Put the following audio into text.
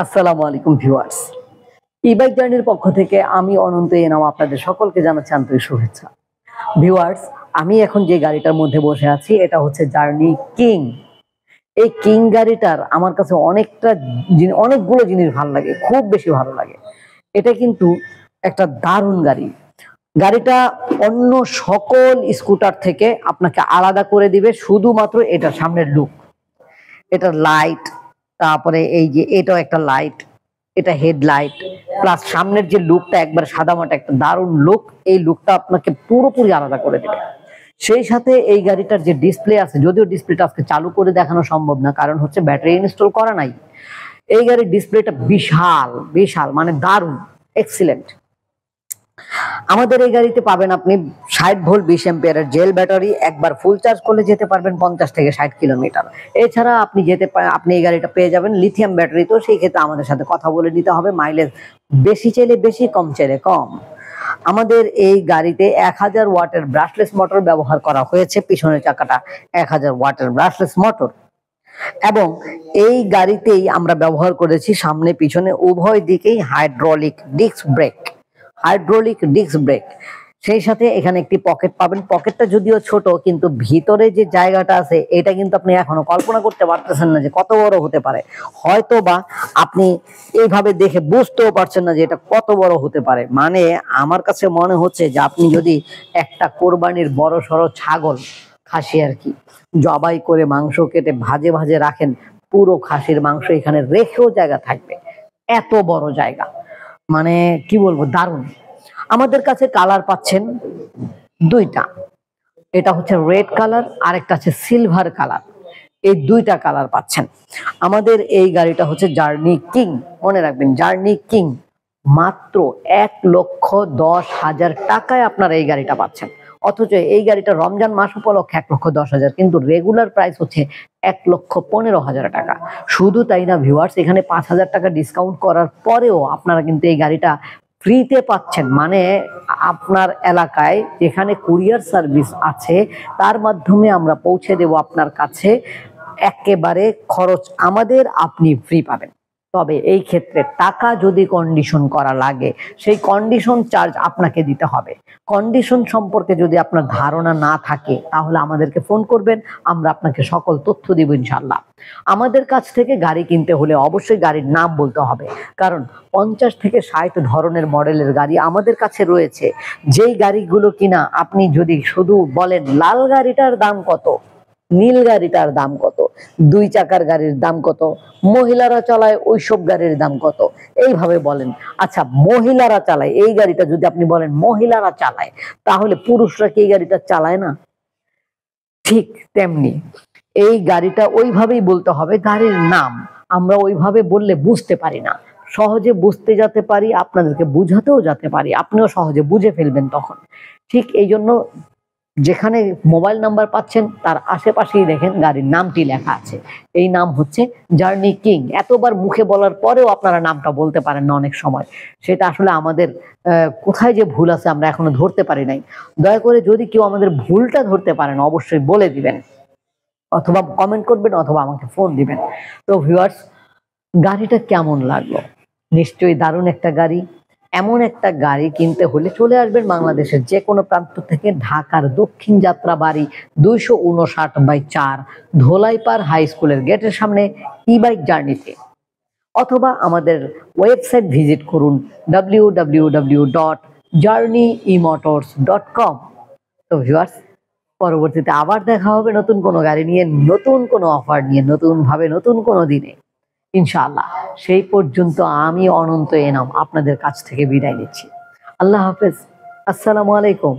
আসসালামু আলাইকুম viewers. E-bike জার্নির পক্ষ থেকে আমি অনন্ত এনাম আপনাদের সকলকে জানাচ্ছি আন্তরিক শুভেচ্ছা। ভিউয়ার্স, আমি এখন যে গাড়িটার মধ্যে বসে আছি এটা হচ্ছে জার্নি কিং। এই কিং গাড়িটার আমার কাছে অনেকগুলো জিনিস ভালো লাগে, খুব বেশি ভালো লাগে। এটা কিন্তু একটা দারুণ গাড়ি। গাড়িটা অন্য সকল স্কুটার থেকে আপনাকে আলাদা করে দিবে শুধুমাত্র এটার সামনের লুক, এটার লাইট, তারপরে এই যে এটাও একটা লাইট, এটা হেডলাইট প্লাস সামনের যে লুকটা একবার সাদামাটা একটা দারুণ লুক, এই লুকটা আপনাকে পুরোপুরি আলাদা করে দেবে। সেই সাথে এই গাড়িটার যে ডিসপ্লে আছে, যদিও ডিসপ্লেটা আজকে চালু করে দেখানো সম্ভব না, কারণ হচ্ছে ব্যাটারি ইনস্টল করা নাই। এই গাড়ির ডিসপ্লেটা বিশাল বিশাল, মানে দারুণ, এক্সিলেন্ট। আমাদের এই গাড়িতে পাবেন আপনি 60 ভোল্ট 20 অ্যাম্পিয়ারের জেল ব্যাটারি, একবার ফুল চার্জ করলে যেতে পারবেন 50 থেকে 60 কিলোমিটার। এছাড়া আপনি এই গাড়িটা পেয়ে যাবেন লিথিয়াম ব্যাটারি, তো সেই ক্ষেত্রে আমাদের সাথে কথা বলে নিতে হবে। মাইলেজ বেশি চাইলে বেশি, কম চাইলে কম। আমাদের এই গাড়িতে 1000 ওয়াটের ব্রাশলেস মোটর ব্যবহার করা হয়েছে, পিছনের চাকাটা 1000 ওয়াটের ব্রাশলেস মোটর। এবং এই গাড়িতেই আমরা ব্যবহার করেছি সামনে পিছনে উভয় দিকেই হাইড্রোলিক ডিস্ক ব্রেক। সেই সাথে এখানে একটি পকেট পাবেন। পকেটটা যদিও ছোট, কিন্তু ভিতরে যে জায়গাটা আছে এটা কিন্তু আপনি এখনো কল্পনা করতে পারতেছেন না যে কত বড় হতে পারে। হয়তো বা আপনি এইভাবে দেখে বুঝতেও পারছেন না যে এটা কত বড় হতে পারে। মানে আমার কাছে মনে হচ্ছে যে আপনি যদি একটা কোরবানির বড় সড়ো ছাগল, খাসি আর কি, জবাই করে মাংস কেটে ভাজে ভাজে রাখেন, পুরো খাসির মাংস এখানে রেখেও জায়গা থাকবে, এত বড় জায়গা। মানে কি বলবো, দারুণ। আমাদের কাছে কালার পাচ্ছেন দুইটা, এটা হচ্ছে রেড কালার আর একটা আছে সিলভার কালার। এই দুইটা কালার পাচ্ছেন। আমাদের এই গাড়িটা হচ্ছে জার্নি কিং, মনে রাখবেন জার্নি কিং। মাত্র 1,10,000 টাকায় আপনারা এই গাড়িটা পাচ্ছেন। অথচ এই গাড়িটা রমজান মাস উপলক্ষে 1,10,000, কিন্তু রেগুলার প্রাইস হচ্ছে 1,15,000 টাকা। শুধু তাই না ভিউয়ার্স, এখানে 5,000 টাকা ডিসকাউন্ট করার পরেও আপনারা কিন্তু এই গাড়িটা ফ্রিতে পাচ্ছেন। মানে আপনার এলাকায় যেখানে কুরিয়ার সার্ভিস আছে তার মাধ্যমে আমরা পৌঁছে দেব আপনার কাছে, একেবারে খরচ আমাদের, আপনি ফ্রি পাবেন। তবে এই ক্ষেত্রে টাকা যদি কন্ডিশন করা লাগে, সেই কন্ডিশন চার্জ আপনাকে দিতে হবে। কন্ডিশন সম্পর্কে যদি আপনার ধারণা না থাকে তাহলে আমাদেরকে ফোন করবেন, আমরা আপনাকে সকল তথ্য দিব ইনশাল্লাহ। আমাদের কাছ থেকে গাড়ি কিনতে হলে অবশ্যই গাড়ির নাম বলতে হবে, কারণ 50 থেকে 60 ধরনের মডেলের গাড়ি আমাদের কাছে রয়েছে। যেই গাড়িগুলো কিনা আপনি যদি শুধু বলেন লাল গাড়িটার দাম কত, নীল গাড়িটার দাম কত, 2 চাকার গাড়ির দাম কত, মহিলারা চালায় ওইসব গাড়ির দাম কত, এইভাবে বলেন। আচ্ছা, মহিলারা চালায় এই গাড়িটা যদি আপনি বলেন মহিলারা চালায়, তাহলে পুরুষরা কি এই গাড়িটা চালায় না? ঠিক তেমনি এই গাড়িটা ওইভাবেই বলতে হবে। গাড়ির নাম আমরা ওইভাবে বললে বুঝতে পারি না, সহজে বুঝতে যেতে পারি, আপনাদেরকে বুঝাতেও যেতে পারি, আপনিও সহজে বুঝে ফেলবেন তখন। ঠিক এই জন্য যেখানে মোবাইল নাম্বার পাচ্ছেন তার আশেপাশেই দেখেন গাড়ির নামটি লেখা আছে। এই নাম হচ্ছে জার্নি কিং। এতবার মুখে বলার পরেও আপনারা নামটা বলতে পারেন না অনেক সময়, সেটা আসলে আমাদের কোথায় যে ভুল আছে আমরা এখনো ধরতে পারি নাই। দয়া করে যদি কেউ আমাদের ভুলটা ধরতে পারেন অবশ্যই বলে দিবেন, অথবা কমেন্ট করবেন, অথবা আমাকে ফোন দিবেন। তো ভিউয়ার্স, গাড়িটা কেমন লাগলো? নিশ্চয়ই দারুণ একটা গাড়ি। এমন একটা গাড়ি কিনতে হলে চলে আসবেন বাংলাদেশের যে কোনো প্রান্ত থেকে, ঢাকার দক্ষিণ যাত্রাবাড়ি 259/4 ধোলাইপাড় হাই স্কুলের গেটের সামনে ই-বাইক জার্নিতে, অথবা আমাদের ওয়েবসাইট ভিজিট করুন www.journeyemotors.com। তো ভিউয়ার্স, পরবর্তীতে আবার দেখা হবে নতুন কোনো গাড়ি নিয়ে, নতুন কোনো অফার নিয়ে, নতুন ভাবে, নতুন কোনো দিনে ইনশাআল্লাহ। সেই পর্যন্ত আমি অনন্ত এনাম আপনাদের কাছ থেকে বিদায় নিচ্ছি। আল্লাহ হাফেজ, আসসালামু আলাইকুম।